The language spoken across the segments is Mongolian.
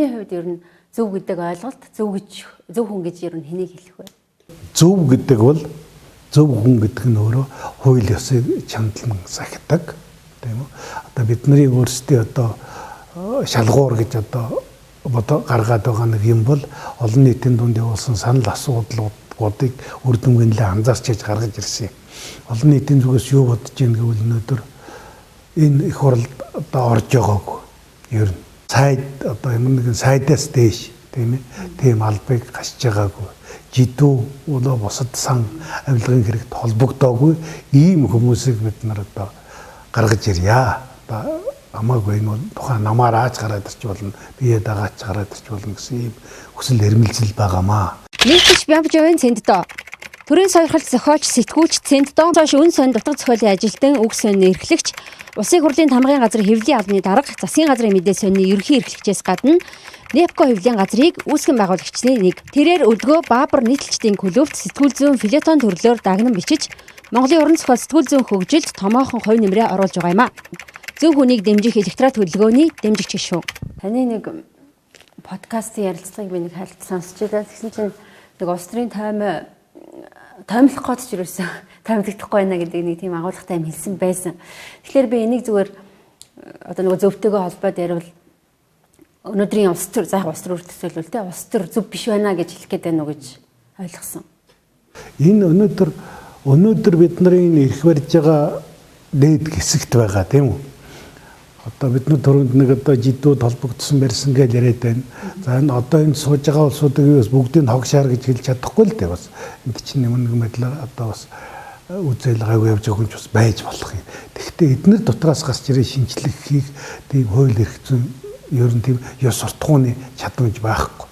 Таны хувьд ер нь зөв гэдэг ойлголт зөв хүн гэж ер нь хэнийг хэлэх вэ? Зөв гэдэг бол зөв хүн гэдэг нь өөрөө хууль ёсыг чамдлан сахидаг тийм үү? Одоо бидний өөрсдийн одоо шалгуур гэж одоо гаргаад байгаа нэг юм бол олон нийтийн дунд явуулсан санал асуудлуудыг үр дүнгэнлээ анзаарч хийж гаргаж ирсэн юм. Олон нийтийн зүгээс юу бодож ийн гэвэл өнөөдөр энэ их хурлд одоо орж байгаагүй. Ер нь сайд одоо ямар нэгэн сайдаас дээш тийм ээ тийм албыг гасж байгаагүй. Жидүү болоо бусад сан авилгын хэрэгт холбогдоогүй ийм хүмүүсийг бид нар одоо гаргаж ирье. Одоо хамаагүй энэ бол тухайн намаар ааж гараад ирч болно. Бие дагаач гараад ирч болно гэсэн ийм хүсэл эрмэлзэл байгаамаа. Нийтж Бямбжовын Цэнддоо төрийн сойрхолт зохиолч сэтгүүлч Цэнддоо цааш үн сон дутаг зохиолын ажилтан үг сонины эрхлэгч Улсын хурлын тамгын газар хэвлэлийн албаны дарга засгийн газрын мэдээ сонины ерөнхий эрхлэгчээс гадна НЭПКО хэвлэлийн газрыг үүсгэн байгуулагчны нэг. Тэрээр өдгөө Баабар нийтлэлтийн клубт сэтгүүл зүйн филетон төрлөөр дагнан бичиж Монголын уран зохиол сэтгүүл зүйн хөгжилд томоохон хувь нэмрээ оруулж байгаа юм а. Зөв хүнийг дэмжих электорат хөдөлгөөний дэмжигч шүү. Таны нэг подкастын ярилцлагыг би нэг хайлт сонсч байлаа. Тэгсэн чинь нэг улс төрийн таймлах гот ч юусэн таймлагдахгүй байна гэдэг нэг тийм агуулгатай юм хэлсэн байсан. Тэгэхээр би энийг зүгээр одоо нэг зөвтөөгөө холбоод ярил өнөөдрийн улс төр төсөөлөл те улс төр зөв биш байна гэж хэлэх гээд байна уу гэж ойлгосон. Энэ өнөөдөр бидний эрх барьж байгаа дээд хэсэгт байгаа тийм үү? Одоо бидний төрөнд нэг одоо жидүүд холбогдсон барьсан гэж яриад байна. За энэ одоо энэ сууж байгаа улсуудыг бас бүгдийг хогшаар гэж хэлж чадахгүй л дээ бас. Энд чинь ямар нэгэн байдлаар одоо бас үзэл гайгүй явж байгаа хүн ч бас байж болох юм. Тэгэхдээ эдгээр дотроос гарч ирээ шинжлэх хийх тийм хууль эрх зүйн ер нь тийм ёс суртахууны чадамж байхгүй.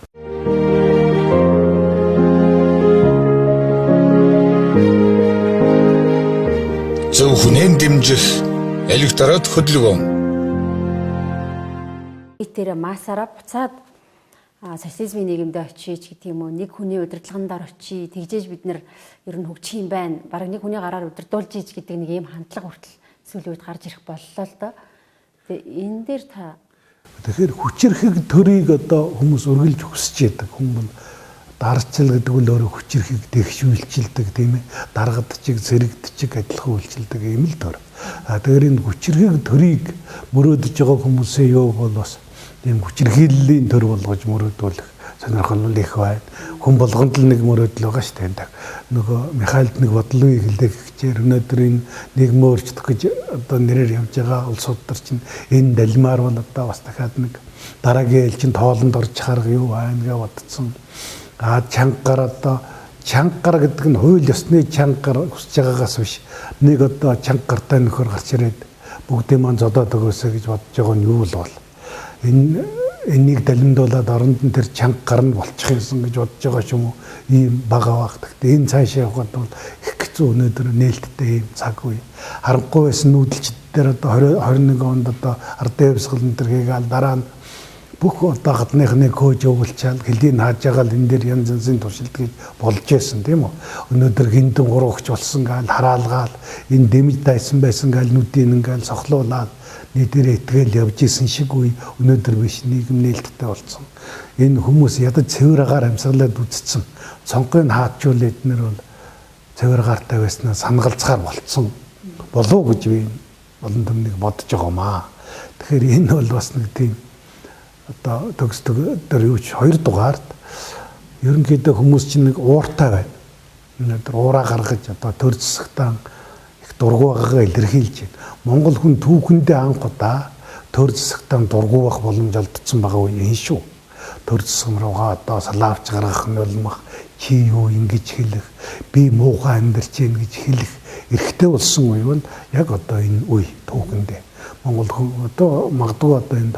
Зөв хүнээ дэмжих электорат хөдөлгөөн. Тэр масаараа буцаад социализмын нийгэмд очиж гэх юм уу нэг хүний удирдлагандаар очие тэгжээж бид нэр ер нь хөгжих юм байна. Бараг нэг хүний гараар удирдуулж ийж гэдэг нэг ийм хандлага хүртэл сүүлийн үед гарч ирэх боллоо л доо. Тэгээ энэ дээр та тэгэхээр хүчирхэг төрийг одоо хүмүүс өргөлж хүсэж яадаг хүн бол дарчил гэдэг нь өөрөө хүчирхэг дэгшүүлчилдэг тийм ээ даргадчиг зэрэгдчиг адилхан үйлчилдэг юм л төр. Тэгэхээр энэ хүчирхэг төрийг мөрөөдөж байгаа хүмүүсээ юу бол бас тийм хүчирхийллийн төр болгож мөрөөдүүлэх сонирхол нь их байна. Хүн болгонд л нэг мөрөөдөл байгаа шүү дээ. Нөгөө Михайлд нэг бодлогын хэлдэг гэхээр өнөөдөр энэ нийгмээ өөрчлөх гэж одоо нэрээр явж байгаа улсууд төр чинь энэ далимаар бол одоо бас дахиад нэг дараагийн ээлжинд тоолонд орж харах юу байна гэж бодсон. Чангаар одоо чангар гэдэг нь хууль ёсны чангар хүсэж байгаагаас биш нэг одоо чангартай нөхөр гарч ирээд бүгдээ маань зодоод өгөөсэй гэж бодож байгаа нь юу л бол энийг далимдуулаад оронд нь тэр чангар нь болчих юмсан гэж бодож байгаа ч юм уу ийм бага баг. Гэхдээ энэ цаашаа явхад бол их хэцүү өнөөдөр нээлттэй ийм цаг үе. Харанхуй байсан нүүдэлчд дээр одоо 21 онд одоо ардын хувьсгал энэ төр хийгээл дараа нь бүх одоо гадныхны кож өгүүлчаал хэлийг хааж байгаа л энэ дээр янз янзын туршилт гэж болж байсан тийм үү. Өнөөдөр хиндэн гурвагч болсон гаал хараалгаал энэ дэмж дайсан байсан гаал нүдийн ингээл сохлуулаад нийтээр итгэл явж исэн шиг үе өнөөдөр биш нийгэм нээлттэй болсон. Энэ хүмүүс ядаж цэвэр агаар амьсгалаад үдцсэн. Цонхыг хаачвал эднэр бол цэвэр агаартай байснаа санагалцгаар болцсон болов уу гэж би олон төмнийг бодож байгаамаа. Тэгэхээр энэ бол бас нэг тийм одоо төгсдөг дээр юу ч 2 дугаард ерөнхийдөө хүмүүс чинь нэг ууртай байна. Өнөөдөр уураа гаргаж одоо төр засагтаа их дургу байгаагаа илэрхийлж байна. Монгол хүн түүхэндээ анх удаа төр засагтаа дургу байх боломж олдсон байгаа үе энэ шүү. Төр засаг руугаа одоо салаавч гаргах нь болмох чи юу ингэж хэлэх би муухай амьдарч гин гэж хэлэх эрхтэй болсон үе бол яг одоо энэ үе түүхэндээ Монгол хүн одоо магадгүй одоо энэ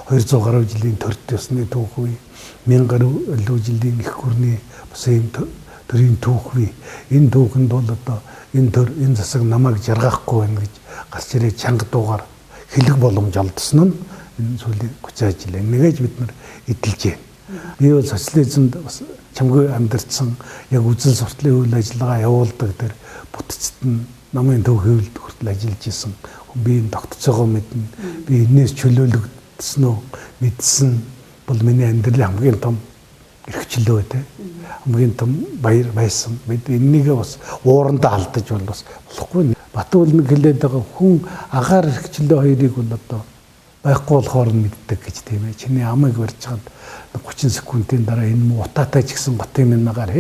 2200 гаруй жилийн төрт ёсны түүх үе 1000 гаруй жилийн их гүрний бас ийм төрийн түүх үе энэ түүхэнд бол одоо энэ засаг намайг жаргахгүй байна гэж гарч ирээ чанга дуугаар хэлэх боломж олдсон нь энэ сүүлийн 30 жил нэгэж бид нар эдэлж байна. Би бол социализмд бас чамгүй амьдарсан яг үзэл суртлын үйл ажиллагаа явуулдаг тэр бүтцэд нь намын төв хөвөлд хүртэл ажиллаж исэн хүн би энэ тогтцоогоо мэднэ би энэс чөлөөлөгдсөн үү мэдсэн бол миний амьдралын хамгийн том эрхчлөө те. Хамгийн том баяр байсан. Бид энийгээ бас уурандаа алдаж бол бас болохгүй. Батуул нэг хэлээд байгаа хүн агаар эрхчлөө хоёрыг бол одоо байхгүй болохоор мэддэг гэж тийм ээ. Чиний амыг барьж хаад 30 секундын дараа энэ муу утаатай ч гэсэн готын минагаар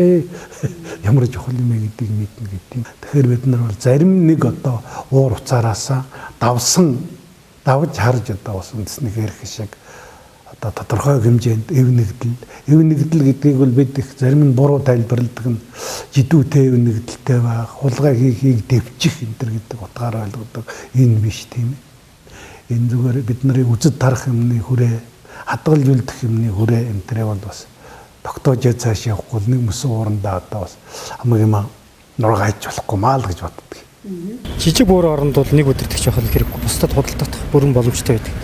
ямар чухал юм бэ гэдгийг мэднэ гэдэг. Тэгэхээр бид нар бол зарим нэг одоо уур уцаараасаа давж харж одоо бас үндэсний хэрэг шиг одоо тодорхой хэмжээнд эв нэгдэл гэдгийг бол бид их зарим нь буруу тайлбарладаг нь жидүүтэй эв нэгдэлтэй байх, хулгай хийхийг дэвчих энэ төр гэдэг утгаараа ойлгодог. Энэ биш тийм ээ. Энэ зүгээр бидний үзэд тарах юмны хүрээ, хадгалжуулдах юмны хүрээ энэ төрөө бол бас тогтоож цааш явахгүй нэг мөсөн уурандаа одоо бас хамгийн нургайж болохгүй маа л гэж боддог. Жижиг бүр оронд бол нэг өдөртөгч байх хэрэггүй. Бусдад худалдах бүрэн боломжтой байдаг.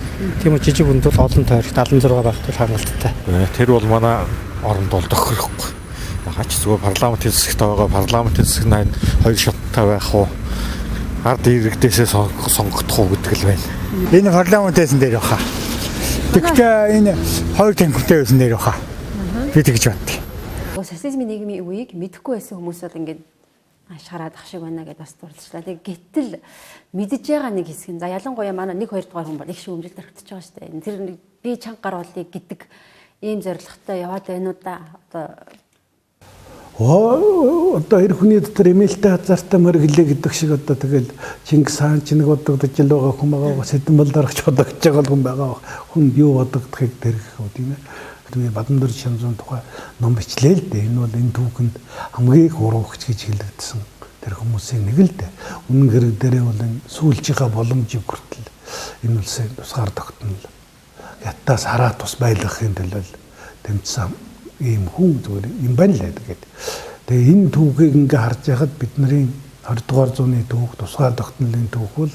Тийм үү жижиг хүнд бол олон тойрогт 76 байх тул хангалттай. Тэр бол манай оронд бол тохирохгүй. Ягаад ч зүгээр парламентын засагт байгаа парламентын засаг нь хоёр шаттай байх уу? Ард иргэдээсээ сонгогдох уу гэдэг л байна. Энэ парламентээс дээр баха. Тэгтээ энэ хоёр танхимтай байсан дээр баха. Би тэгж боддог. Социализмын нийгмийн үеийг мэдэхгүй байсан хүмүүс бол ингээд ашгараад ах шиг байна гэдээ бас дурдчихлаа. Тэг гэтэл мэдж байгаа нэг хэсэг нь за ялангуяа манай 1-2 дугаар хүн бол их шүүмжил тархитж байгаа шүү дээ. Тэр би чанга гаруулъя гэдэг ийм зорилготой яваад байна уу да. Одоо эр хүний дотор эмээлтэй хазаартай мөрөглөө гэдэг шиг одоо тэгэл Чингис хаан ч нэг бодогдож л байгаа хүн байгаа сэдэн болдарч бодогдож байгаа хүн байгаа хүн юу бодогдохыг тэрхүү тийм ээ. Тэгээ Бадамдор Шамзун тухай ном бичлээ л дээ. Энэ бол энэ түүхэнд хамгийн их уруугч гэж хэлэгдсэн тэр хүмүүсийн нэг л дээ. Үнэн хэрэг дээрээ бол энэ сүүлчийнхаа боломжийг хүртэл энэ улсын тусгаар тогтнол ятаас хараа тус байлгахын төлөө тэмцсэн ийм хүн зүгээр юм байна лээ гэдэг. Тэгээ энэ түүхийг ингээ харж байхад бидний 20 дугаар зууны түүх тусгаар тогтнолын түүх бол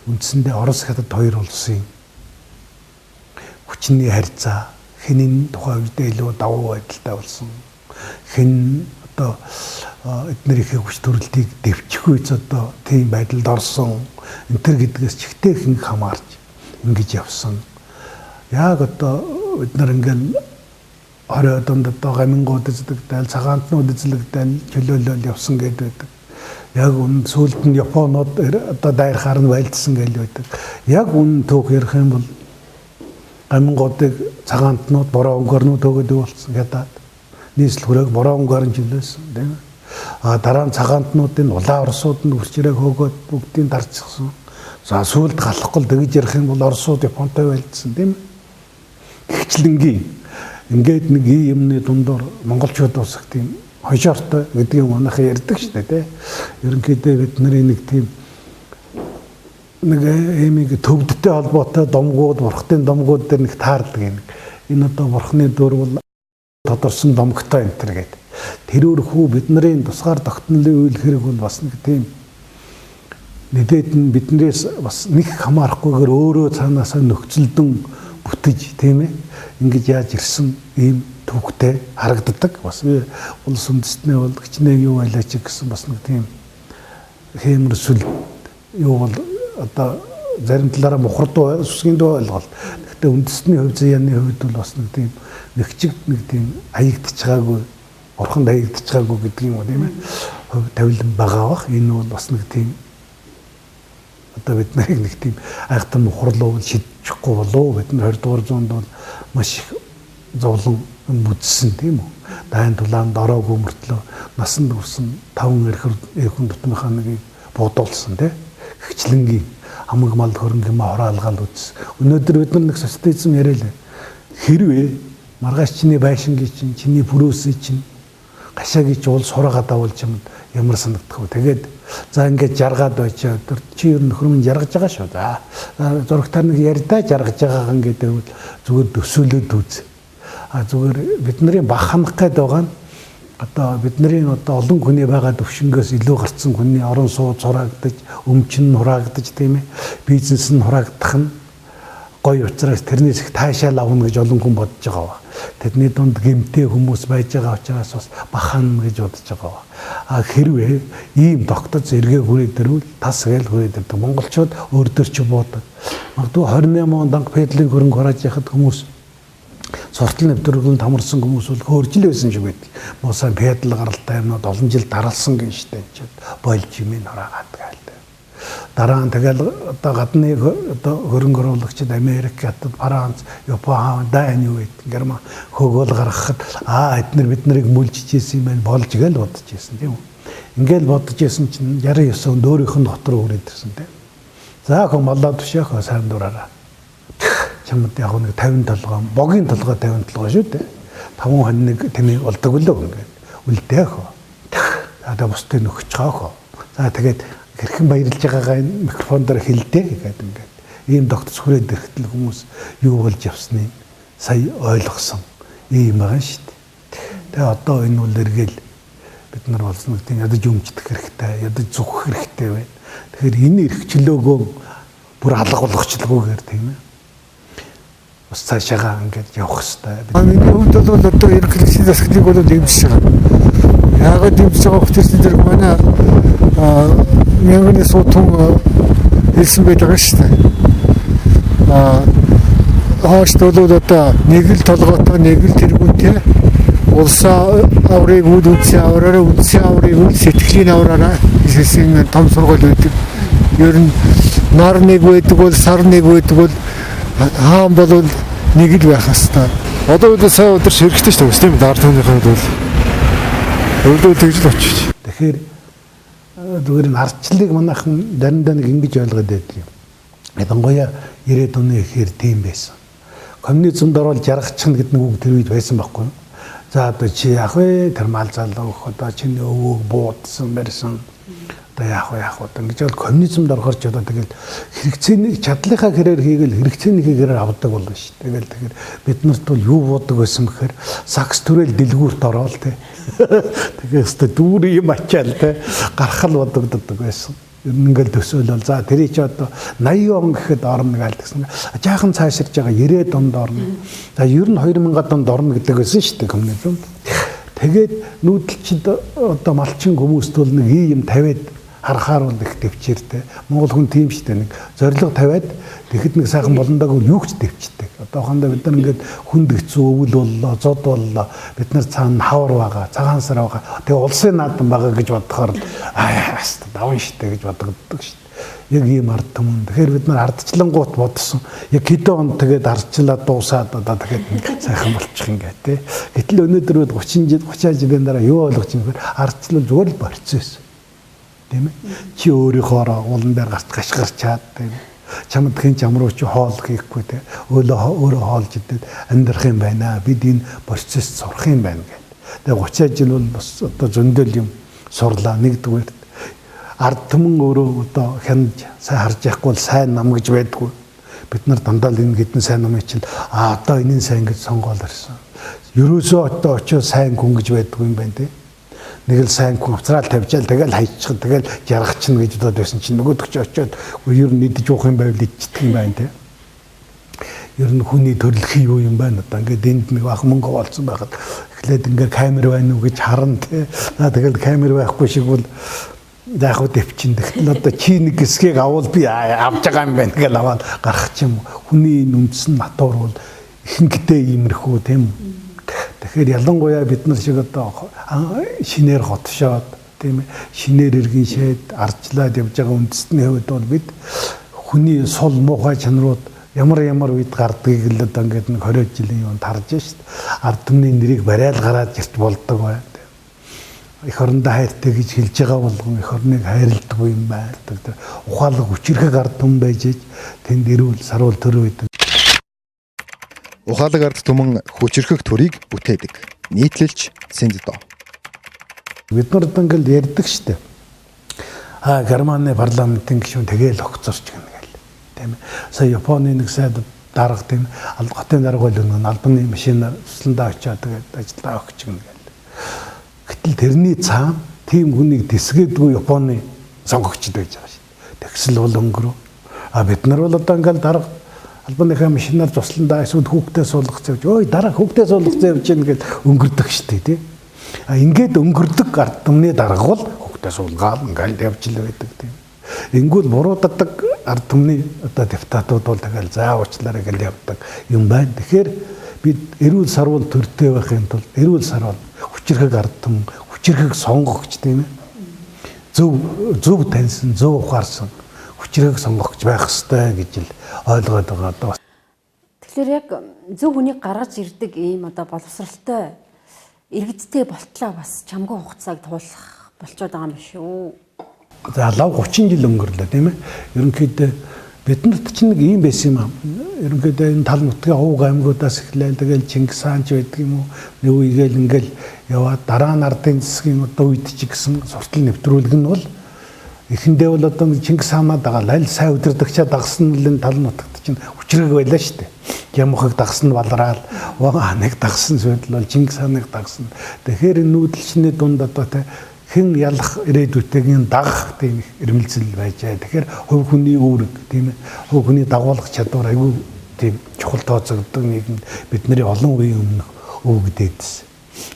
үндсэндээ Орос хятад хоёр улсын хүчний харьцаа хинэн тухай үедээ илүү давуу байдалтай болсон. Хэн одоо эднэрийнхээ хүч төрөлтийг дэвчих үйс одоо тийм байдалд орсон. Энэ төр гэдгээс чигтээ хэн хамаарч ингэж явсан. Яг одоо бид нар ингээл орой донд одоо гамингууд эзлэгдэл, цагаантнууд эзлэгдэл чөлөөлөл явсан гэдэг байдаг. Яг үн сүүлд нь Японууд одоо дайрахаар нь байлдсан гэж байдаг. Яг үн түүх ярих юм бол гамингуудыг цагаантнууд бороо өнгөрнүүд өгöd болсон гэдэг. Нийслэл хүрээг бороо өнгөрн жилээсэн тийм. Дараа нь цагаантнуудын улаан орсууд нь үрчрээг хөөгөөд бүгдийг дарчихсан. За сүүлд галахгүй тэгж ярих юм бол орсууд Японтой байлдсан тийм. Гихчлэнгийн ингээд нэг юмны дундор монголчууд бас тийм хожоортой гэдгийг манайхан ярьдаг шүү дээ тийм. Ерөнхийдөө бидний нэг тийм нэг эмиг төвдтэй холбоотой домгууд, бурхтын домгууд дээр нэг таардаг юм. Энэ одоо бурхны дөрвөл тодорсон домгтой энэ төр гэдэг. Тэрөөрхүү бидний тусгаар тогтнолын үйл хэрэг бол бас нэг тийм нэдэд нь биднээс бас нэг хамаарахгүйгээр өөрөө цаанаасаа нөхцөлдөн бүтэж тийм ээ. Ингэж яаж ирсэн ийм түүхтэй харагддаг. Бас би улс үндэстний бол хичнээн юу байлаа ч гэсэн бас нэг тийм хэмэр сүл юу бол одоо зарим талаараа мухардуу сүсгийн дөө ойлголт. Гэхдээ үндэсний хувь заяаны хувьд бол бас нэг тийм нэгчиг нэг тийм аягдчих байгаагүй, орхонд аягдчих байгаагүй гэдэг юм уу тийм ээ. Хувь тавилан байгаа бах. Энэ бол бас нэг тийм одоо бид нарыг нэг тийм айхтан мухарлуу шийдчихгүй болов. Бид нар 20 дугаар зуунд бол маш их зовлон бүтсэн тийм үү. Дайн тулаанд ороогүй мөртлөө насанд хүрсэн 5 эрхэн тутмынхаа нэгийг буудуулсан тийм. Хчлэнгийн хамаг мал хөрөнгө хороалгаал үз. Өнөөдөр бид нар нэг социализм яриа л хэрвээ маргааш чиний байшингийн чинь чиний бүрөөсөө чинь гашаагийн ч уул сураагаад авуулж юм ямар санагдах вэ? Тэгээд за ингээд жаргаад байчаа өдөр чи ер нь хөрмөн жаргаж байгаа шүү. За зурагтаар нэг ярьдаа жаргаж байгаа ингээд зүгээр төсөөлөд үз. Зүгээр бидний бах ханах гээд байгаа нь одоо бидний одоо олон хүний байгаа төвшнгөөс илүү гарцсан хүний орон сууц хураагдаж, өмч нь хураагдаж тийм ээ. Бизнес нь хураагдах нь гоё учраас тэрнээс их таашаал авна гэж олон хүн бодож байгаа ба. Тэдний дунд гэмтэй хүмүүс байж байгаа учраас бас бахан гэж бодож байгаа ба. Хэрвээ ийм тогтоц эргээ хүрээд ирвэл тас гээл хүрээд ирдэг. Монголчууд өөр дөр чи буудаг. Магадгүй 28 онд анх петлын хөрөнгө хурааж яхад хүмүүс суртал нэвтрүүлгэн тамарсан хүмүүс бол хөөржил байсан шиг байдаг. Муусан педал гаралтай юмнууд олон жил даралсан гэж штэ чинь болж юм нураагаад гаал. Дараа нь тэгэл одоо гадны одоо хөрөнгө оруулагчид Америк, Франц, Япон, Дани үед Герман хөгөөл гаргахад эднэр бид нарыг мүлжиж ийсэн юм байна болж гээл бодож ийсэн тийм үү. Ингээл бодож ийсэн чинь 69 онд өөрийнх нь дотор өрөөд ирсэн тийм. За хөө молоо тушаах сайн дураараа. Чамд яг нэг 50 толгой, богийн толгой 50 толгой шүү дээ. 5 хоног тэмээ болдог лөө ингээд. Үлдээх. За бусдыг нөхөж хаах. За тэгээд хэрхэн баярлж байгаагаа микрофон дээр хэлдэг гэдэг ингээд. Ийм тогтц хүрээд ирэхтэл хүмүүс юу болж явсныг сая ойлгосон ийм байгаа шүү дээ. Тэгээ одоо энэ үл эргээл бид нар болсон нэг тийм ядаж өмждөх хэрэгтэй, ядаж зүгх хэрэгтэй байна. Тэгэхээр энэ эрхчлөөгөө бүр алга болгочлгүйгээр тийм ээ. Бас цаашаага ингээд явах хэрэгтэй. Миний хувьд бол одоо эрхлэгчийн засаглалыг бол дэмжиж байгаа. Яагаад дэмжиж байгаа вэ гэхээр зэрэг манай мянганы суутун хэлсэн байдаг шүү дээ. Хоошд бол одоо нэг л толгойтой нэг л тэргүүнтэй улсаа аврыг үл үнсэн авраараа үнсэн аврыг үл сэтгэлийн авраараа хийсэн том сургууль байдаг. Ер нь нар нэг байдаг бол сар нэг байдаг бол хаан бол нэг л байх хэвээр. Одоо үл сая өдөр ширхтэй шүү дээ. Тийм дараа түүнийхээ бол өөрөөр тэгж л очиж. Тэгэхээр зүгээр н ардчлалыг манайхан дариндаа нэг ингэж ойлгоод байдаг юм. Ялангуяа 90-ад оны ихээр тийм байсан. Коммунизмд ороод жаргачихна гэдэг нэг үг тэр үед байсан байхгүй юу? За одоо чи яах вэ? Термал залуу өгөх одоо чиний өвөг буудсан барьсан. Одоо яах вэ? Ингэж бол коммунизмд орохорч одоо тэгэл хэрэгцээний чадлынхаа хэрээр хийгээл хэрэгцээний хэрээр авдаг болно шүү. Тэгэл тэгэхээр бид нарт бол юу буудаг байсан гэхээр сакс төрөл дэлгүүрт ороод те. Тэгээс тэ дүүр юм ачаал те гарахал бодогддог байсан. Ингээл төсөөлөл за тэр чи одоо 80 он гэхэд орно гаал гэсэн. Жаахан цааширж байгаа 90-ад онд орно. За ер нь 2000-ад онд орно гэдэг байсан шүү дээ коммунизм. Тэгээд нүүдэлчд одоо малчин хүмүүст бол нэг ийм тавиад харахаар бол их төвчээртэй. Монгол хүн тийм шүү дээ нэг зориг тавиад тэгэхэд нэг сайхан болондаг юу ч төвчтэй. Одоохондоо бид нар ингээд хүнд хэцүү өвөл боллоо, зод боллоо. Бид нар цаана хавар байгаа, цагаан сар байгаа. Тэгээ улсын наадам байгаа гэж бодохоор хаста даван штэ гэж бодогддог штэ. Яг ийм ард түмэн. Тэгэхээр бид нар ардчлангуут бодсон. Яг хэдэн он тэгээд ардчлаа дуусаад одоо тэгээд сайхан болчих ингээд тий. Гэтэл өнөөдөр 30 жилийн дараа юу ойлгож юм бэ? Ардчлал зүгээр л борцсон. Тийм ээ. Чи өөрийнхөө улан дээр гарч гарчаад тийм чамд хэн чамруу чи хоол хийхгүй те өөрөө хоолж идээд амьдрах юм байна. Бид энэ процесс сурах юм байна гэдэг. Тэгээ 30 жил бол бас одоо зөндөл юм сурлаа. Нэгдүгээр ард түмэн өөрөө одоо хянаж сайн харж яахгүй бол сайн нам гэж байдгүй. Бид нар дандаа л энэ хэдэн сайн намыг чинь одоо энийн сайн гэж сонгоол ирсэн. Ерөөсөө одоо очиж сайн хүн гэж байдгүй юм байна те. Нэг л сайн хүн авцраал тавьчаал тэгэл хайчих тэгэл жаргачихна гэж бодоод байсан чинь нөгөөдөг чи очиод ер нь идэж уух юм байвал идчихдэг юм байна те. Ер нь хүний төрөлх юу юм байна одоо ингээд энд нэг ах мөнгө олцсон байхад эхлээд ингээд камер байна уу гэж харна те. Тэгэл камер байхгүй шиг бол яах вэ дэвчин тэгтэл одоо чи нэг хэсгийг авал би авч байгаа юм байна гэж аваад гарах ч юм хүний үндэс нь натур бол ихэнхдээ иймэрхүү тийм үү. Тэгэхээр ялангуяа бид нар шиг одоо шинээр хотшоод тийм ээ шинээр иргэн шээд арчлаад явж байгаа үндэстний хувьд бол бид хүний сул муухай чанарууд ямар үед гардгийг л одоо ингээд нэг 20 жилийн юунд харж шít. Ард түмний нэрийг барайл гараад ирч болдог байна. Эх орондоо хайртай гэж хэлж байгаа болгон эх орныг хайрладаг юм байна. Тэр ухаалаг хүчрхэг ард түмэн байж тэнд ирүүл саруул төр үйдэг. Ухаалаг ард түмэн хүчрхэг төрийг бүтээдэг. Нийтлэлч Сэнддо. Бид нар одоо ингээд ярьдаг штэ. Германы парламентын гишүүн тэгээл огцорч гэнэ гэл. Тийм ээ. Сая Японы нэг сайд дарга тийм хотын дарга бол нэг албаны машинаар тусландаа очиад тэгээд ажиллаа өгч гэнэ гэл. Гэтэл тэрний цаана тийм хүнийг тэсгээдгүй Японы сонгогчд байж байгаа шин. Тэгсэл бол өнгөрөө. Бид нар бол одоо ингээд дарга албаныхаа машинаар тусландаа эсвэл хүүхдээ суулгах завж ой дараа хүүхдээ суулгах завж гин гэж өнгөрдөг штэ тий. Ингээд өнгөрдөг ард түмний дарга бол хүүхдээ суулгаад ингээд явж л байдаг тийм. Ингүүл буруудадаг ард түмний одоо депутатууд бол тэгэл заа уучлаарай гэж явдаг юм байна. Тэгэхээр бид эрүүл сарвал төртэй байхын тулд эрүүл сарвал хүчрхэг ард түмэн, хүчрхэг сонгогч тийм ээ. Зөв таньсан, зөв ухаарсан хүчрхэг сонгогч байх ёстой гэж л ойлгоод байгаа даа. Тэгэхээр яг зөв хүнийг гаргаж ирдэг ийм одоо боловсралтай иргэдтэй болтлоо бас чамгүй хугацааг туулах болчиход байгаа юм шүү. За лав 30 жил өнгөрлөө тийм ээ. Ерөнхийдөө биднэрт чинь нэг юм байсан юм аа. Ерөнхийдөө энэ тал нутгийн овг аймагуудаас эхлээл тэгэл Чингис хаан ч байдаг юм уу. Нэг үегээл ингээл яваад дараа нь ардын засгийн одоо үед ч гэсэн суртал нэвтрүүлэг нь бол эхэндээ бол одоо Чингис хаанаа дагаал аль сайн удирдагчаа дагсан нь тал нутагт чинь хүчрэг байлаа шүү дээ. Ямхаг дагсан балраал, нэг дагсан зүйл бол Чингис хааныг дагсан. Тэгэхээр энэ нүүдэлчний дунд одоо хэн ялах ирээдүйтэйг дагах тийм ирмэлцэл байжээ. Тэгэхээр хувь хүний үүрэг тийм ээ. Хувь хүний дагуулах чадвар айгүй тийм чухал тооцогддог нийгэмд бидний олон үеийн өмнөх өвгдөөдс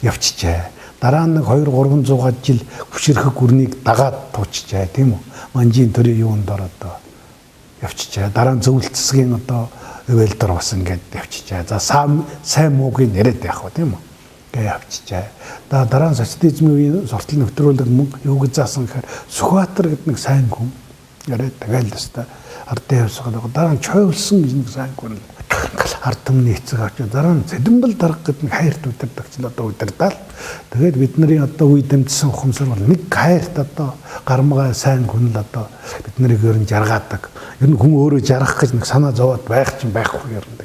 явчихжээ. Дараа нь 200-300 жил хүчрхэг гүрнийг дагаад туучжээ тийм үү. Манжийн төрийн юунд ороод явчихжээ. Дараа нь зөвлөлт засгийн одоо өвөлдөр бас ингээд явчихжээ. За сайн муугийн нэрэд явах уу тийм үү. Явчихжээ. Дараа нь социализмын үеийн суртал нэвтрүүлэг мөнгө юу гэж заасан гэхээр Сүхбаатар гэдэг нэг сайн хүн яриад тагаал л өстой ардын явсгаад дараа нь Чойвлсон гэж нэг сайн хүн ард түмний эцэг авч дараа нь Цэдэнбэл дарга гэдэг нэг хайрт удирдагч л одоо удирдаал. Тэгээд бидний одоо үе дэмжсэн ухамсар бол нэг хайрт одоо гармгаа сайн хүн л одоо биднийг ер нь жаргаадаг. Ер нь хүн өөрөө жаргах гэж нэг санаа зовоод байх чинь байхгүй ер нь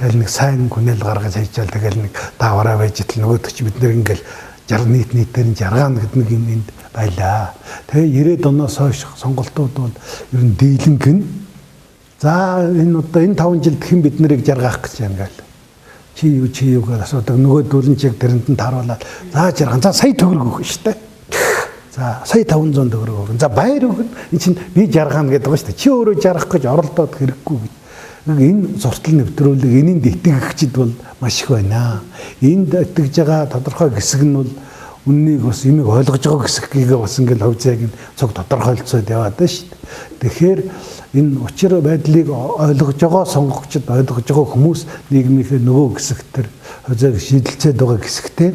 тэгэл нэг сайн хүнэл гаргаж хайчаал тэгэл нэг даваараа байж итл нөгөөдөг чи бид нэр ингээл нийтээр нь жаргаана гэдэг нэг юм энд байлаа. Тэгээ 90-ад оноос хойш сонголтууд бол ер нь дийлэнх нь за энэ одоо энэ 5 жилд хэн бид нарыг жаргах гэж юм гээл. Чи юу гэж асуудаг нөгөөдөл нь чиг тэрэнд нь тааруулаад за жарган за сая төгрөг өгөх штэ. За сая 500 төгрөг өгөн. За баяр өгөн. Энэ чинь би жаргаана гэдэг ба штэ. Чи өөрөө жаргах гэж оролдоод хэрэггүй гэж. Энэ суртал нэвтрүүлэг энэнд итгэгчд бол маш их байна. Энд итгэж байгаа тодорхой хэсэг нь бол үннийг бас юмыг ойлгож байгаа хэсгийг бас ингээл хөвцөөг нь цог тодорхойлцоод яваад байна шүү дээ. Тэгэхээр энэ учир байдлыг ойлгож байгаа сонгогчд ойлгож байгаа хүмүүс нийгмийнхээ нөгөө хэсэгтэр хөвцөөг шийдэлцээд байгаа хэсэгтээ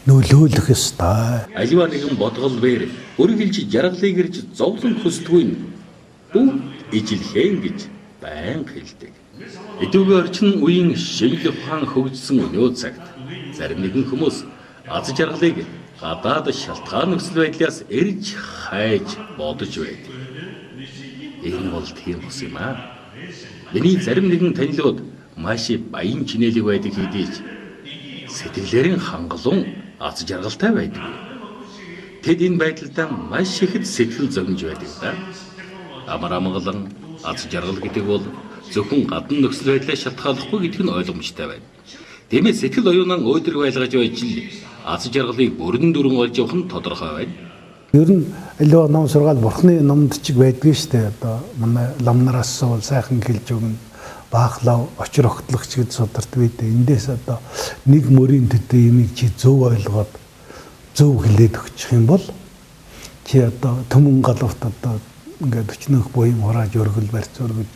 нөлөөлөх ёстой. Аливаа нэгэн бодгол бээр өргөлж жаргалыг ирж зовлон хөсдгүй бүх ижилхэн гэж байнга хэлдэг. Эдүүгийн орчин үеийн шинжлэх ухаан хөгжсөн өнөө цагт зарим нэгэн хүмүүс аз жаргалыг гадаад шалтгаан нөхцөл байдлаас эрж хайж бодож байдаг. Энэ бол тийм ус юм аа. Миний зарим нэгэн танилуд маш баян чинэлэг байдаг хэдий ч сэтгэлээрэн хангалуун аз жаргалтай байдаг. Тэд энэ байдлаа маш ихэд сэтгэл зовж байдаг да. Амар амгалан аз жаргал гэдэг бол зөвхөн гадна нөхцөл байдлаа шалтгааллахгүй гэдэг нь ойлгомжтой байна. Тиймээс сэтгэл оюунан өөдрөг байлгаж байж л аз жаргалыг бүрэн дүрэн олж явах нь тодорхой байна. Ер нь аливаа ном сургаал бурхны номд чиг байдгийг штэ одоо манай ламнараас бол сайхан хэлж өгнө. Баахлав очир огтлогч гэж сударт байдэ. Эндээс одоо нэг мөрийн төдөө юмыг чи зөв ойлгоод зөв хэлээд өгчих юм бол чи одоо төмөн галуурт одоо ингээд өчнөх буян хурааж өргөл барьц өргөж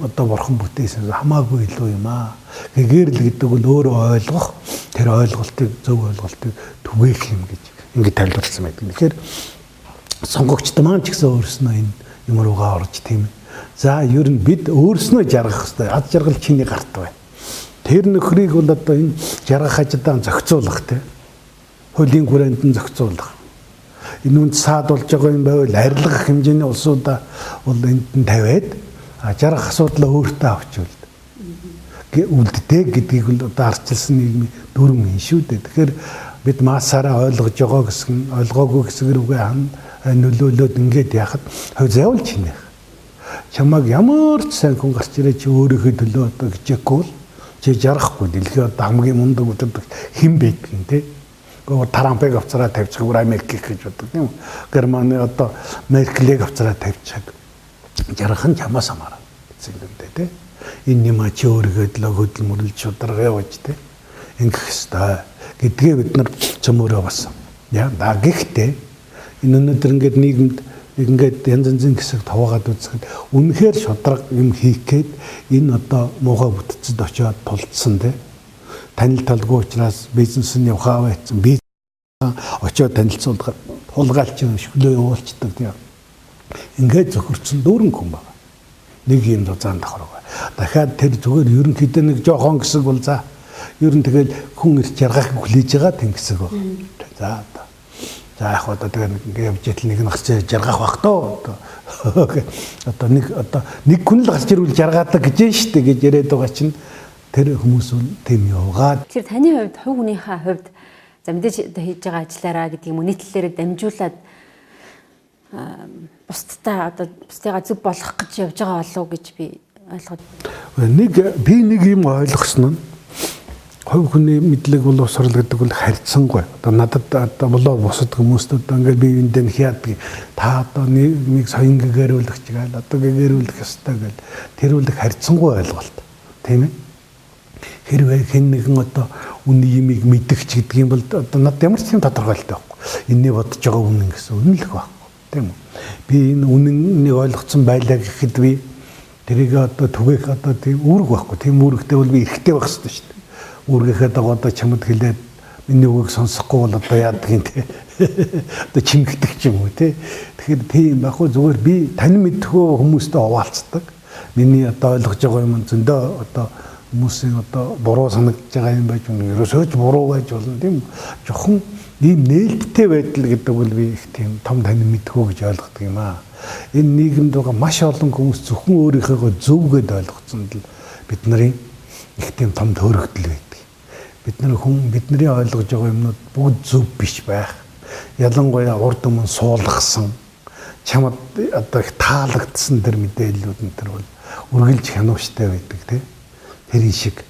одоо бурхан бүтээсэн хамаагүй илүү юм аа. Гэгэрл гэдэг нь өөрөө ойлгох тэр ойлголтыг зөв ойлголтыг түгээх юм гэж ингээд тайлбарласан байдаг. Тэгэхээр сонгогчд маань ч гэсэн өөрснөө энэ юм руугаа орж тийм. За ер нь бид өөрснөө жаргах хэрэгтэй. Аз жаргал чиний гарт байна. Тэр нөхрийг бол одоо энэ жаргах ажилдаа зохицуулах тийм. Хуулийн хүрээнд нь зохицуулах. Энэ үнд саад болж байгаа юм байвал арилгах хэмжээний улсуудаа бол энд нь тавиад жаргах асуудлаа өөртөө авч үлддэг гэдгийг л одоо арчилсан нийгмийн дүрм юм шүү дээ. Тэгэхээр бид маасаараа ойлгож байгаа гэсэн ойлгоогүй хэсэг рүүгээ нөлөөлөд ингээд яхад хувь заавал чинэх. Чамаг ямар ч сайн хүн гарч ирээ чи өөрийнхөө төлөө одоо гिचэхгүй л чи жаргахгүй дэлхий одоо хамгийн мундаг өдөрдөг хэн байдаг юм те. Тарампыг авцараа тавьчих бүр Америк гэж боддог тийм үү. Германы одоо Меркелийг авцараа тавьчих. Жаргах нь чамаас хамаарна гэсэн юм дээ тийм. Энэ юм чи өөрийгөө л хөдөл мөрлөж шударга явж тийм. Ингэх ёстой гэдгээ бид нар цөмөрөө басан. Яа да гэхдээ энэ өнөөдөр ингээд нийгэмд ингээд янз янзын хэсэг таваагаад үзэхэд үнэхээр шудраг юм хийх гээд энэ одоо муухай бүтцэд очиод тулцсан те. Танил талгүй учраас бизнес нь явахаа байсан. Би очиод танилцуулахад тулгаалч юм шүлөө явуулцдаг тийм. Ингээд зөвхөрцөн дүүрэн хүн байна. Нэг юм зузаан давхраг. Дахиад тэр зүгээр ерөнхийдөө нэг жоохон хэсэг бол за ер нь тэгэл хүн ирж яргах хүлээж байгаа тийм хэсэг ба. За одоо. За яг одоо тэгээ ингээд явж итэл нэг нь гарч жаргах бах тоо. Одоо нэг хүн л гарч ирвэл жаргаадаг гэж штэ гэж яриад байгаа чинь тэр хүмүүс нь тийм яваад. Тэгэхээр таны хувьд хувь хүнийхээ хувьд за мэдээж одоо хийж байгаа ажиллаараа гэдэг юм уу нийтлэлээр дамжуулаад бусдыгаа зөв болгох гэж явж байгаа болов уу гэж би ойлгоод. Би нэг юм ойлгосон нь хувь хүний мэдлэг боловсрал гэдэг бол харьцангуй. Одоо надад одоо болоо бусад хүмүүст одоо ингээд би эндээ хяадаг. Та одоо нэг соёнг гээрүүлэх чигээл одоо гээрүүлэх ёстой гэл тэр үл харьцангуй ойлголт. Тийм ээ. Хэрвээ хэн нэгэн одоо үний юмыг мэдгч гэдэг юм бол одоо надад ямар ч юм тодорхойлолтой байхгүй. Энэний бодож байгаа үнэн гэсэн үнэлэх байхгүй. Тийм үү. Би энэ үнэнийг ойлгоцсон байлаа гэхэд би тэрийг одоо түгээх одоо тийм үүрэг байхгүй. Тийм үүрэгтэй бол би эрхтэй байх хэрэгтэй шүү дээ. Үүргэхэд одоо чамд хэлээд миний үгийг сонсохгүй бол одоо яадаг юм те. Одоо чимэгдэг ч юм уу те. Тэгэхээр тийм байхгүй зүгээр би тань мэдхөө хүмүүстэй хуваалцдаг. Миний одоо ойлгож байгаа юм зөндөө одоо хүмүүсийн одоо буруу санагдаж байгаа юм байж болно. Ерөөсөө ч буруу байж болно тийм. Жохон ийм нээлттэй байдал гэдэг бол би их тийм том тань мэдхөө гэж ойлгодог юм аа. Энэ нийгэмд байгаа маш олон хүмүүс зөвхөн өөрийнхөө зөвгөд ойлгоцсон л бид нарын их тийм том төөрөгдөл байдаг. Бидний ойлгож байгаа юмнууд бүгд зөв биш байх. Ялангуяа урд өмнө суулгасан чамд одоо их таалагдсан тэр мэдээллүүд энэ төр бол үргэлж хянууштай байдаг тийм. Тэр шиг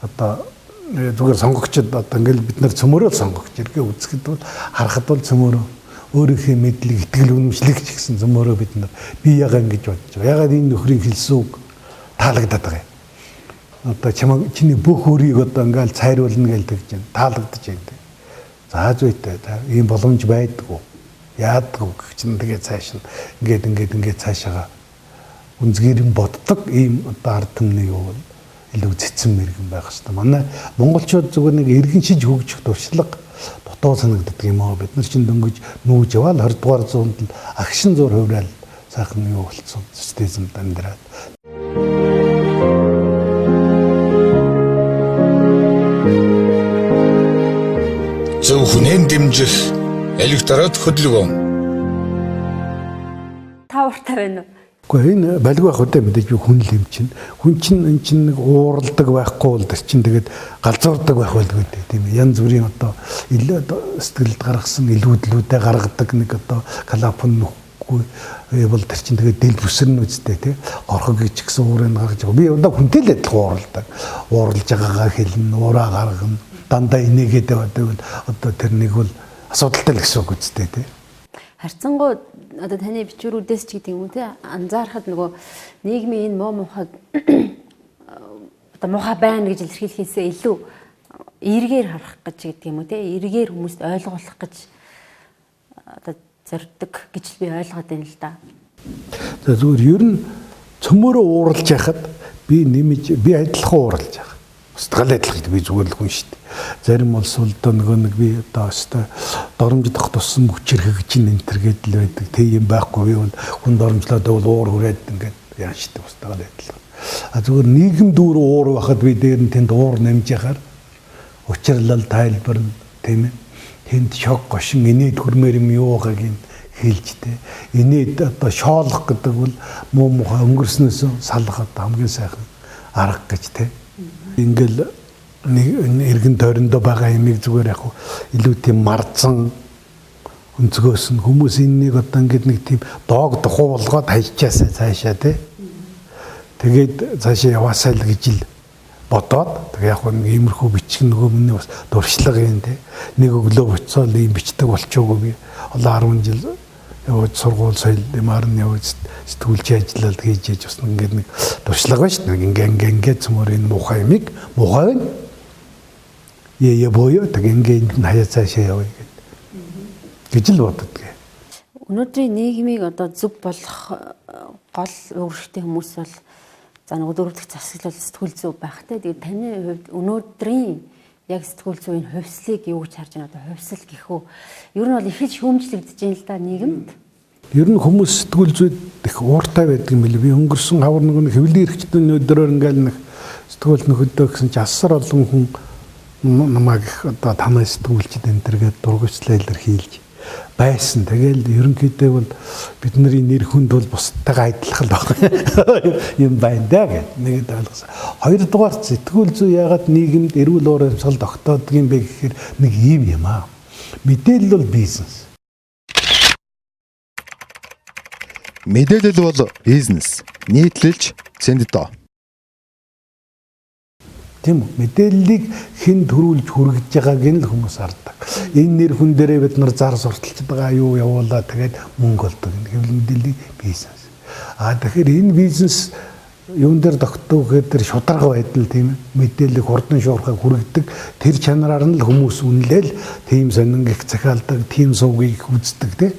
одоо зүгээр сонгогчд одоо ингээл бид нар цөмөрөө сонгогч иргээ үзэхэд бол харахад бол цөмөрөө өөрийнхөө мэдлэг итгэл үнэмшлэг ч гэсэн цөмөрөө бид нар би ягаа ингэж бодож байгаа. Ягаад энэ нөхрийн хэлсэн үг таалагдаад байгаа юм. Одоо чиний бүх өөрийг одоо ингээл цайруулна гэж тэгж байна. Таалагдаж байна. За зүйтэй ийм боломж байдгүй. Яадгүй гэх чинь тэгээ цааш нь ингээд цаашаага үнзгэрэн боддог ийм одоо ард түмний юу бол илүү цэцэн мэрэгэн байх хэрэгтэй. Манай монголчууд зүгээр нэг иргэншиж хөгжих туршлага дутуу санагддаг юм аа. Бид нар чинь дөнгөж нүүж яваал 20 дугаар зуунд л агшин зур хувраал сайхан юу болцсон системд амьдраад. Зөв хүнэн дэмжих электорат хөдөлгөөн. Та уртаа байна уу? Гэхдээ энэ балиг байх үедээ мэдээж би хүн л юм чинь. Хүн чинь энэ чинь нэг ууралдаг байхгүй бол тэр чинь тэгээд галзуурдаг байх байлгүй дээ тийм ээ. Янз бүрийн одоо сэтгэлд гаргасан илүүдлүүдээ гаргадаг нэг одоо калапн нөхгүй бол тэр чинь тэгээд дэл бүсэрнэ үстэй тийм. Горхог гэж гисэн уурыг гаргаж байгаа. Би одоо хүнтэй л адилхан ууралдаг. Ууралж байгаагаа хэлнэ, ураа гаргана. Дандаа инээгээд байвал одоо тэр нэг бол асуудалтай л гэсэн үг үстэй тийм. Харьцангуй одоо таны бичвэрүүдээс ч гэдэг юм уу те анзаархад нөгөө нийгмийн энэ муухай одоо муухай байна гэж илэрхийлэхээсээ илүү эргээр харах гэж гэдэг юм уу те эргээр хүмүүст ойлгуулах гэж одоо зорддог гэж би ойлгоод байна л да. За зүгээр ер нь цөмөрөө ууралж яхад би адилхан ууралж яах. Устгал адилхан би зүгээр л хүн шүү дээ. Зарим улс бол нөгөө нэг би одоо өстой доромждох тусам хүчирхэгж ин энтергээд л байдаг. Тэг юм байхгүй би бол хүн доромжлоод бол уур хүрээд ингээд яа штэ устгал адилхан. А зүгээр нийгэм дүүр уур байхад би дээр нь тэнд уур намж яхаар учирлал тайлбарна тийм ээ. Тэнд шок гошин инээд хөрмөр юм юу байгааг хэлжтэй. Инээд одоо шоолох гэдэг бол муу мухай өнгөрснөөс салахад хамгийн сайхан арга гэж тийм. Ингээл нэг эргэн тойрондоо байгаа юмыг зүгээр яг илүү тийм марцсан өнцгөөс нь хүмүүс энэнийг одоо ингээд нэг тийм доог духуу болгоод хайчаасаа цаашаа тий. Тэгээд цаашаа яваасаа л гэж л бодоод тэг яг нэг иймэрхүү бичих нөгөө миний бас дуршлага юм тий. Нэг өглөө буцаал ийм бичдэг болчихоогүй би олон 10 жил яваад сургууль соёл ямарн яваад сэтгүүлч ажиллаад хийж бас ингээд нэг дуршлага ба шүү дээ. Ингээд цөмөр энэ муухай юмыг муухай боё тэг ингээд хаяа цаашаа явъя гэж л боддог. Өнөөдрийн нийгмийг одоо зөв болох гол өөрчлөлттэй хүмүүс бол за нэг дөрөвдөх засаг бол сэтгүүл зүй байх те. Тэгээд таны хувьд өнөөдрийн яг сэтгүүл зүйн хувьслыг юу гэж харж байна? Одоо хувьсэл гэх үү? Ер нь бол их л шүүмжлэгдэж байна л да нийгэмд. Ер нь хүмүүс сэтгүүл зүйд их ууртай байдаг юм билээ. Би өнгөрсөн хавар нэг хэвлэлийн эрхчдийн өдрөөр ингээл нэг сэтгүүл нөхөдөө гэсэн чи асар олон хүн намайг одоо тамаа сэтгүүлчд энэ төргээд дургуйчлаа илэрхийлж байсан. Тэгэл ерөнхийдөө бол бидний нэр хүнд бол бусдтайгаа адилхан баг юм байна даа гэд нэгэд ойлгосон. Хоёрдугаар сэтгүүл зүй ягаад нийгэмд эрүүл уур амьсгал тогтоодог юм бэ гэхээр нэг ийм юм аа. Мэдээлэл бол бизнес. Мэдээлэл бол бизнес. Нийтлэлж цэнддоо. Тийм үү? Мэдээллийг хэн төрүүлж хүргэж байгааг нь л хүмүүс хардаг. Энэ нэр хүн дээрээ бид нар зар сурталчид байгаа юу явуулаа тэгээд мөнгө олдог. Хэвлэл мэдээллийн бизнес. Тэгэхээр энэ бизнес юун дээр тогтоох гэдэг шударга байдал тийм мэдээлэл хурдан шуурхай хүргэдэг тэр чанараар нь л хүмүүс үнэлээл тийм сонин их захиалдаг, тийм сувгийг үздэг тийм.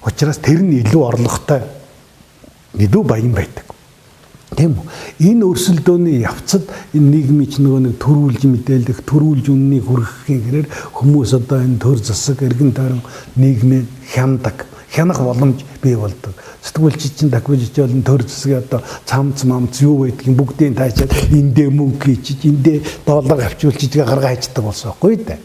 Учираас тэр нь илүү орлоготой илүү баян байдаг. Тийм үү? Энэ өрсөлдөөний явцад энэ нийгмийн ч нөгөө нэг төрүүлж мэдээлэх, төрүүлж үннийг хүргэхийн хэрээр хүмүүс одоо энэ төр засаг, эргэн тойрон нийгмээ хянах боломж бий болдог. Сэтгүүлчид чинь дахиж болон төр засгийн одоо цамц мамц юу байдгийг бүгдийг таачаад эндээ мөнгө хийчих, эндээ доллар авчуулчих гаргаа хайчдаг болсон байхгүй дээ.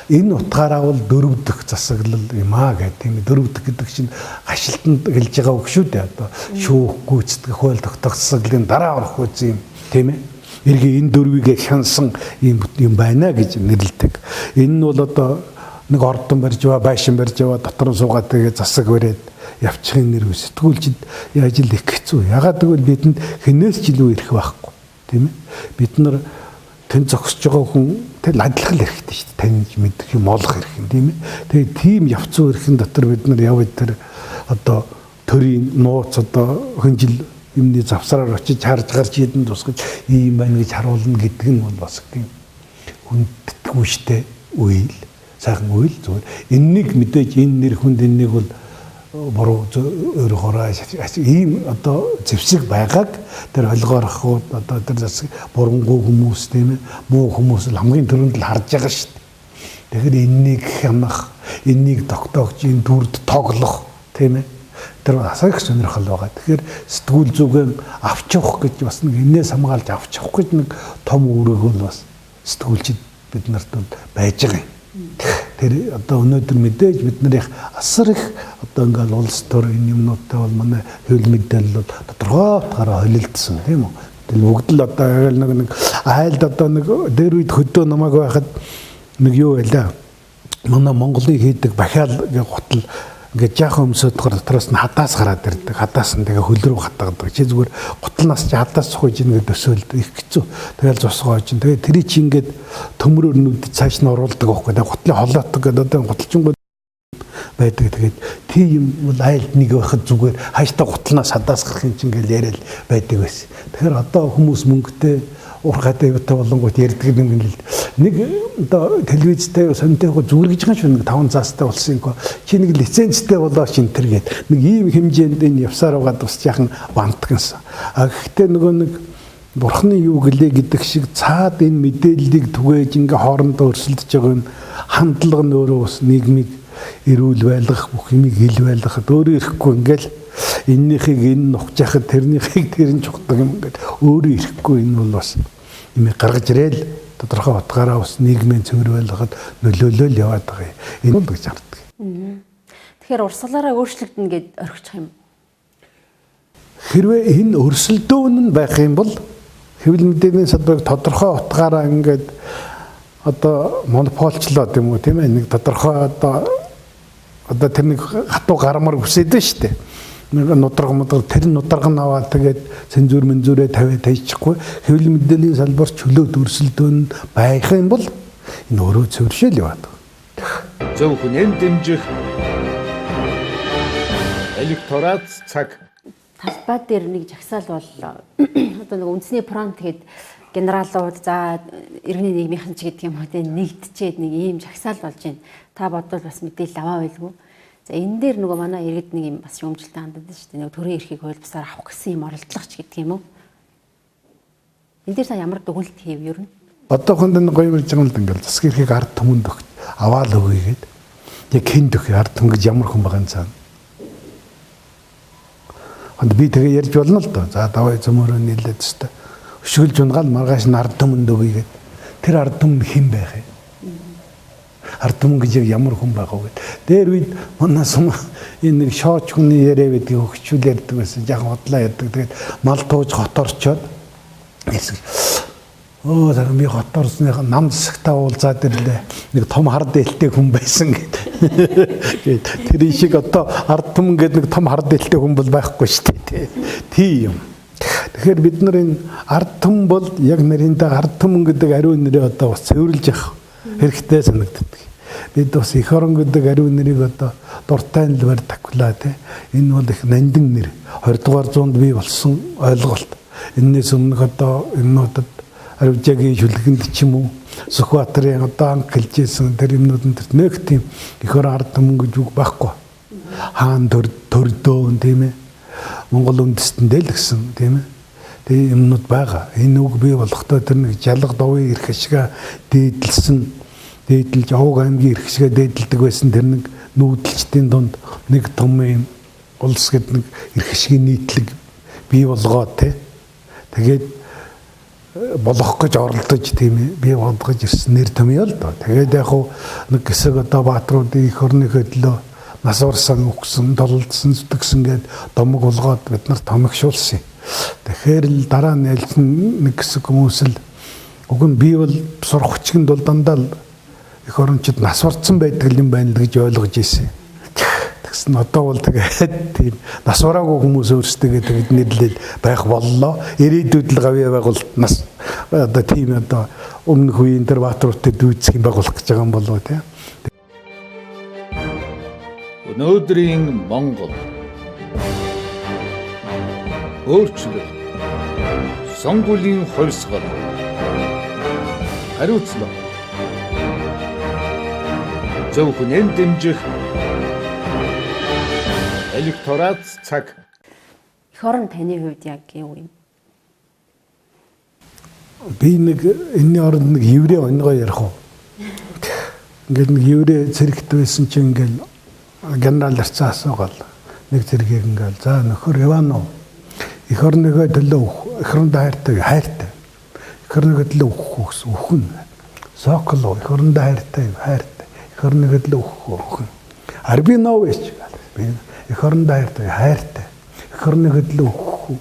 Энэ утгаараа бол дөрөвдөх засаглал юм аа гэх тийм дөрөвдөх гэдэг чинь гашилтанд хэлж байгаа үг шүү дээ. Одоо шүүх гүйцэтгэх хууль тогтоох засаглалын дараа орох үз юм тийм ээ. Эргээ энэ дөрвийг хянсан юм байна гэж нэрлэдэг. Энэ нь бол одоо нэг ордон барьж байгаа, байшин барьж байгаа, дотор нь суугаад тэгээ засаг бариад явчихын нэр сэтгүүлчид яаж л их хэцүү. Ягаад гэвэл бидэнд хинээс ч илүү ирэх байхгүй тийм ээ. Бид нар тэн зогсож байгаа хүн тэл адилхан л хэрэгтэй шүү дээ. Таньж мэдэх юм олох хэрэг юм тийм ээ. Тэгээ тийм явцсан хэрхэн дотор бид нар яваад тэр одоо төрийн нууц одоо хөнжил юмны завсраар очиж харж гарч идэн тусгаж ийм байна гэж харуулна гэдэг нь бол бас тийм хүндэтгүү штэ үйл сайхан үйл зүгээр. Энэнийг мэдээж энэ нэр хүнд энэнийг бол буруу өөрөөрөө ийм одоо зэвсэг байгааг тэр ойлгоорох одоо тэр бурангуй хүмүүс тийм ээ муу хүмүүс л хамгийн түрүүнд л харж байгаа шүү дээ. Тэгэхээр энэнийг хянах, энэнийг тогтоогч энэ дүрд тоглох тийм ээ тэр асар их сонирхол байгаа. Тэгэхээр сэтгүүл зүгэн авч явах гэж бас нэг энээс хамгаалж авч явах гэж нэг том үүрэг бол бас сэтгүүлчид бид нарт бол байж байгаа юм. Тэр одоо өнөөдөр мэдээж бид нарыг асар их одоо ингээл улс төр энэ юмнуудтай бол манай хэвлэл мэдээлэл бол тодорхой утгаараа холилдсон тийм үү. Тэгэл бүгд л одоо нэг айлд одоо нэг дээр үед хөдөө намайг байхад нэг юу байлаа. Манай Монголын хийдэг бахаал гэх гутал ингээд жаахан өмсөдгөр дотроос нь хадаас гараад ирдэг. Хадаас нь тэгээ хөл рүү хатгадаг. Чи зүгээр гутлнаас чи хадаас цохож ийн гэдэг төсөөлд их хэцүү. Тэгэл зосгоож ин. Тэгээ тэрий чи ингээд төмрөөр нүд цааш нь оруулдаг байхгүй. Тэгээ гутлын холоотог гэдэг одоо гуталчингууд байдаг. Тэгээд тийм юм бол айлд нэг байхад зүгээр хааштай гутлнаас хадаас гарах юм чи ингээд яриад байдаг байсан. Тэгэхээр одоо хүмүүс мөнгөтэй ургатай юутай болонгууд ярьдаг юм л нэг одоо телевизтэй сонтой зүгээр гэж байгаа шүү нэг 5 заастай болсон юм. Чи нэг лицензтэй болоо шин тэр гээд нэг ийм хэмжээнд энэ явсаар байгаа бас яхан бантгансан. Гэхдээ нөгөө нэг бурхны юу гэлээ гэдэг шиг цаад энэ мэдээллийг түгээж ингээ хоорондоо өрсөлдөж байгаа нь хандлага нь өөрөө бас нийгмийг эрүүл байлгах бүх юмыг ил байлгахад өөрөө ирэхгүй ингээл эннийхийг энэ нухаж яхад тэрнийхийг тэр нь чухдаг юм ингээд өөрөө ирэхгүй энэ бол бас юм гаргаж ирээл тодорхой утгаараа бас нийгмийн цэвэр байлгахад нөлөөлөл яваад байгаа юм. Энэ л гэж харддаг. Тэгэхээр урсгалаараа өөрчлөгдөн гэд орхичих юм. Хэрвээ энэ өрсөлдөөн нь байх юм бол хэвлэл мэдээллийн салбарыг тодорхой утгаараа ингээд одоо монополчлоо тийм үү тийм ээ нэг тодорхой одоо тэр нэг хатуу гармаар үсээд байна шүү дээ. Нэг нудраг тэр нудраг нь аваад тэгээд цензур мензүрээ тавиад тайчихгүй хэвлэл мэдээллийн салбар чөлөөт өрсөлдөөн байх юм бол энэ өөрөө цэвэршээл яваад байгаа. Зөв хүнэн дэмжих электорат цаг Талбай дээр нэг жагсаал бол одоо нэг үндэсний фронт гээд генералууд за иргэний нийгмийнхэн ч гэдэг юм уу те нэгдчихэд нэг ийм жагсаал болж байна. Та бодвол бас мэдээлэл аваа байлгүй. За энэ дээр нөгөө манай иргэд нэг юм бас шүүмжлэлтэй ханддаг шүү дээ. Нөгөө төрийн эрхийг хуулбасаар авах гэсэн юм оролдлогч гэдэг юм уу? Энд дээр та ямар дүгнэлт хийв ер нь? Одоохонд энэ гоё болж байгаа юм л ингээл засгийн эрхийг ард түмэнд өгч аваал өгьгээд яг хэн дөх ард түмэн гэж ямар хүн байгаа юм цаана. Хонд би тэгээ ярьж болно л доо. За давай зөмөрөө нийлээд өстө. Өшгөлж унгаал маргааш нь ард түмэнд өгьгээд тэр ард түмэн хэн байх вэ? Ард түмэн гэж ямар хүн байгаа вэ? Дээр үед манай сум энэ нэг шооч хүний яриа байдаг хөгчүүл ярьдаг байсан. Жаахан бодлоо ярьдаг. Тэгээд мал тууж хот орчоод оо зарим би хот орсныхаа нам засагтаа уулзаад ирлээ. Нэг том хард ээлтэй хүн байсан гэдэг. Тэр шиг одоо ард түмэн гэдэг нэг том хард ээлтэй хүн бол байхгүй шүү дээ. Тийм юм. Тэгэхээр бид нар энэ ард түмэн бол яг нэрэндээ ард түмэн гэдэг ариун нэрээ одоо бас цэвэрлж явах хэрэгтэй санагддаг. Бид бас эх орон гэдэг ариун нэрийг одоо дуртай л барьдаглаа тий. Энэ бол их нандин нэр. 20 дугаар зуунд бий болсон ойлголт. Энээс өмнөх одоо энэудад Аривжагийн шүлгэнд ч юм уу Сүхбаатарын одоо анх хэлжсэн тэр юмнуудад нэг тийм эх орон ард түмэн гэж үг байхгүй. Хаан төрдөө тийм ээ. Монгол үндэстэндээ л гэсэн тийм ээ. Тэгээ юмнууд байгаа. Энэ үг бий болохдоо тэр нэг жалга довын эрх ашигаа дээдэлж Овг аймгийн эрх ашигаа дээдэлдэг байсан тэр нэг нүүдэлчдийн дунд нэг том юм улс гэдэг нэг эрх ашигын нийтлэг бий болгоод тий. Тэгээд болох гэж оролдож тийм ээ бий болгож ирсэн нэр томьёо л доо. Тэгээд яг нэг хэсэг одоо баатруудын эх орныхоо төлөө нас урсан өгсөн, тололдсон, зүтгэсэн гээд домог болгоод бид нар томогшуулсан. Тэгэхээр л дараа нь ялсан нэг хэсэг хүмүүс л уг нь би бол сурах хүчинд бол дандаа л эх орончид нас урсан байдаг юм байна л гэж ойлгож ирсэн. Тэгсэн одоо бол тэгээд тийм нас ураагүй хүмүүс өөрсдөө тэгээд нэрлэл байх боллоо. Ирээдүйд л гавьяа байгуулалт нас одоо тийм одоо өмнөх үеийн тэр баатруудад дүүцэх юм байгуулах гэж байгаа юм болов уу тийм. Өнөөдрийн Монгол өөрчлөлт сонгуулийн хувьсгал хариуцлага зөвхөн дэмжих электорат цаг. Эх орон таны хувьд яг юу юм? Би нэг энэний оронд нэг еврей өнгөө ярих уу. Ингээд нэг еврей цэрэгт байсан чинь ингээд генерал арцаа асуугаал нэг зэргийг ингээл за нөхөр Иванов эх орныхоо төлөө эх орондоо хайртай эх орныхоо төлөө өхөн Соколов эх орондоо хайртай эх орныхоо төлөө өхөн Арбинович эх орондоо хайртай эх орныхоо төлөө өхөн.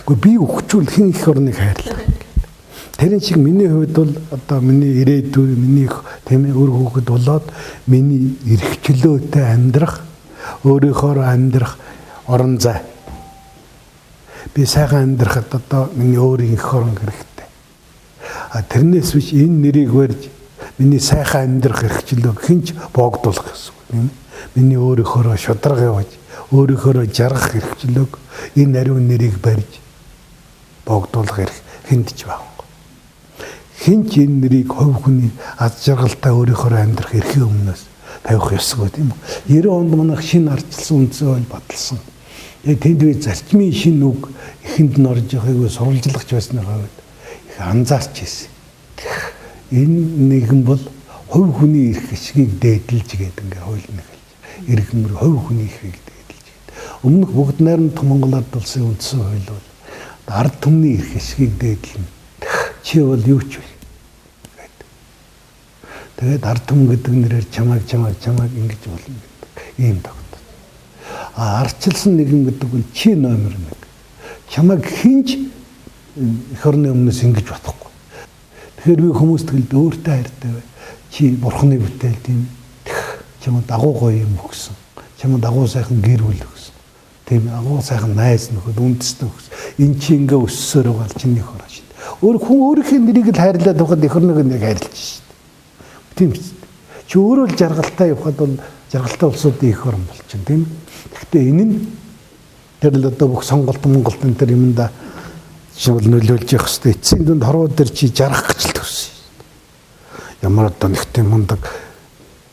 Гэхдээ би өгчүүл хэн эх орныг хайрлаа. Тэрэн шиг миний хувьд бол одоо миний ирээдүйн миний тийм өр хүүхэд болоод миний эрхчлөөтэй амьдрах өөрийнхөө амьдрах орон зай. Би сайхан амьдрахад одоо миний өөрийн эх орон хэрэгтэй. Тэрнээс биш энэ нэрийг барьж миний сайхан амьдрах эрхчлөөг хинч боогдуулах гэсэн. Миний өөрийнхөө шударга явуулж өөрийнхөө жаргах эрхчлөөг энэ ариун нэрийг барьж боогдуулах эрх хинт ч байна. Хинч энэ нэрийг хувь хүний аз жаргалтай өөрийнхөө амьдрах эрхийн өмнөөс тавих ёсгүй тийм үү? 90 онд манайх шинэ ардчилсан үндсэн хууль баталсан. Яг тэнд үе зарчмын шинэ үг эхэнд нь орж байгааг сурвалжлагч байсныхаа үед их анзаарч ирсэн. Энэ нэгэн бол хувь хүний эрх ашгийг дээдлж гээд ингээ хууль нэг эрх мөр хувь хүний эрхийг дээдлж гээд. Өмнөх бүгд найрамд Монгол ард улсын үндсэн хууль бол ард түмний эрх ашгийг дээдлэн. Чи бол юу ч вэ? Тэгээд ард түмэн гэдэг нэрээр чамайг ингэж болно гэдэг. Ийм тогтсон. Арчилсан нэгэн гэдэг нь чи номер 1. Чамайг хинч эх орны өмнөөс ингэж бодохгүй. Тэгэхээр би хүмүүст гэлд өөртөө хайртай бай. Чи бурхны бүтээл тийм. Чамд агуу гоё юм өгсөн. Чамд агуу сайхан гэр бүл өгсөн. Тийм агуу сайхан найз нөхөд үндэстэн өгсөн. Энд чи ингээ өссөөр байгаа чиний эх орон шүү. Өөр хүн өөрийнхөө нэрийг л хайрлаад байхад эх орныг нэг хайрлаж шүү дээ. Тийм биз дээ. Чи өөрөө л жаргалтай явхад бол жаргалтай улсуудын эх орон болчихно тийм. Гэхдээ энэ нь тэр л одоо бүх сонголт Монголд энэ төр юмда чинь бол нөлөөлж явах хэрэгтэй. Эцсийн дүнд хорвоо дээр чи жаргах гэж л төссөн шүү дээ. Ямар одоо нэг тийм мундаг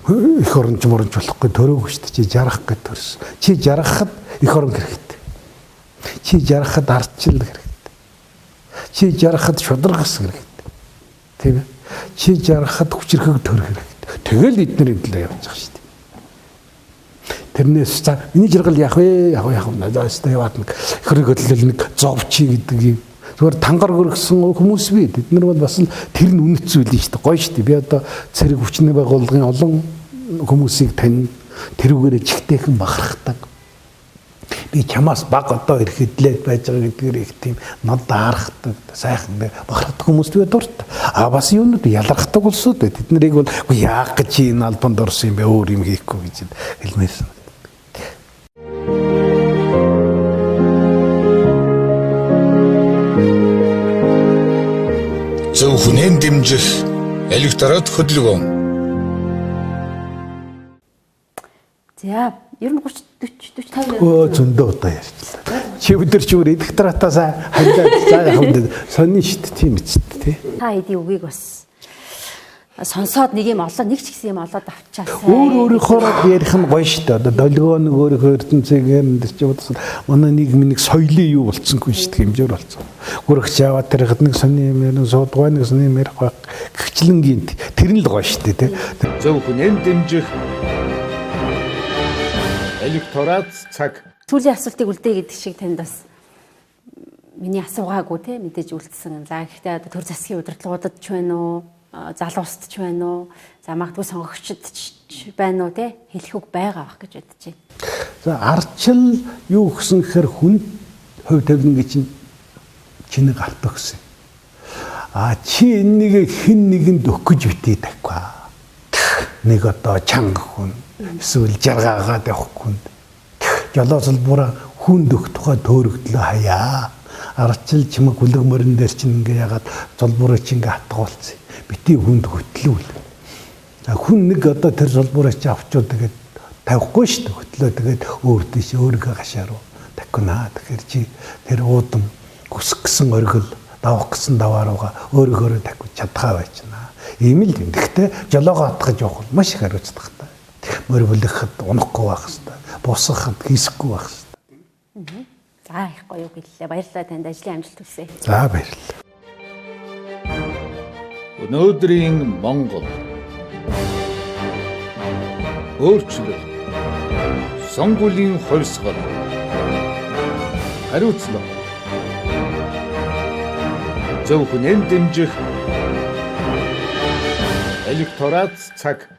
их оронч моронч болохгүй төрөөгүй шүү дээ. Чи жаргах гэж төрсөн. Чи жаргахад их орон хэрэгтэй. Чи жаргахад ардчил хэрэгтэй. Чи жаргахад шударгас хэрэгтэй. Тийм ээ. Чи жаргахад хүчрхэг төрөх хэрэгтэй. Тэгэл эднэрийн төлөө явж байгаа шүү дээ. Тэрнээс за миний жаргал яах вэ? Яах вэ? Надаас яваад нэг ихрэг хөдлөл нэг зовчи гэдэг юм. Зүгээр тангар гөргсөн хүмүүс бий. Бид нар бол бас л тэр нь үнэт зүйл нь шүү дээ. Гоё шүү дээ. Би одоо цэрэг хүчний байгууллагын олон хүмүүсийг тань тэрүүгээрээ чигтэйхэн бахархдаг. Би чамаас баг одоо ирэхэд байж байгаа гэдгээр их тийм надад харахдаг, сайхан бахархдаг хүмүүс би дуртай. А бас юунууд ялгархдаг улсууд бай. Тэд нарыг бол яах гэж энэ албанд орсон юм бэ? Өөр юм хийхгүй гэж хэлмээрсэн. Зөв хүнэн дэмжих электорат хөдөлгөөн. За, ер нь 30 40 50 Өө зөндөө удаа ярьчлаа. Чи өдөр чи өөр электоратаас хандаад заа хамд сонин шít тийм эцэд тий. та хэдийн үгийг бас сонсоод нэг юм олоо нэг ч гэсэн юм олоод авчаасай. Өөрөөхөө ярих нь гоё шүү дээ. Одоо долгоо нэг өөрийнхөө ертөнцийн юм дээр чи бодсон. Манай нийгмийн нэг соёлын юу болцсонгүй шүү дээ хэмжээр болцсон. Гүрхч яваад тэрхэд нэг сони юм ярин суудгаа нэг сони юм ярих баг. Гихчлэнгийн тэр нь л гоё шүү дээ тий. Зөв хүнэн дэмжих электорат цаг. Сүүлийн асуултыг үлдээ гэдэг шиг танд бас миний асуугаагүй те мэдээж үлдсэн. За гэхдээ одоо төр засгийн удирдлагуудад ч байна уу? Залуусд ч байна уу? За магадгүй сонгогчд ч байна уу те? Хэлэх үг байгаа бах гэж бодож байна. За ардчил юу гэсэн гэхээр хүн хувь тавилан гэж чиний гарт өгсөн. А чи энэнийг хэн нэгэнд өгөх гэж битээ тавихгүй. Нэг одоо чанга хүн эсвэл жаргаагаад явах хүн. Жолоосолбороо хүнд өгөх тухай төөрөгдлөө хаяа. Ардчил чимэг хүлэг мөрөн дээр чинь ингээ ягаад золбороо чи ингээ хатгуулсан. Бити хүнд хөтлөөл. Хүн нэг одоо тэр золбороо чи авчууд тэгээд тавихгүй шүү дээ. Хөтлөө тэгээд өөр дэш өөргөө гашаа руу тавина. Тэгэхээр чи тэр уудам хүсэх гэсэн оргил давах гэсэн даваарууга өөрөөрөө тавих чадхаа байчна. Ийм л юм. Гэхдээ жолоогоо атгаж явах бол маш их хариуцдаг та. Мөр бүлэхэд унахгүй байх хэвээр. Босгоход хийсэхгүй байх хэвээр. За их гоё үг хэллээ. Баярлалаа танд ажлын амжилт хүсье. За баярлалаа. Өнөөдрийн Монгол өөрчлөлт сонгуулийн хувьсгал хариуцлага зөв хүнэн дэмжих электорат цаг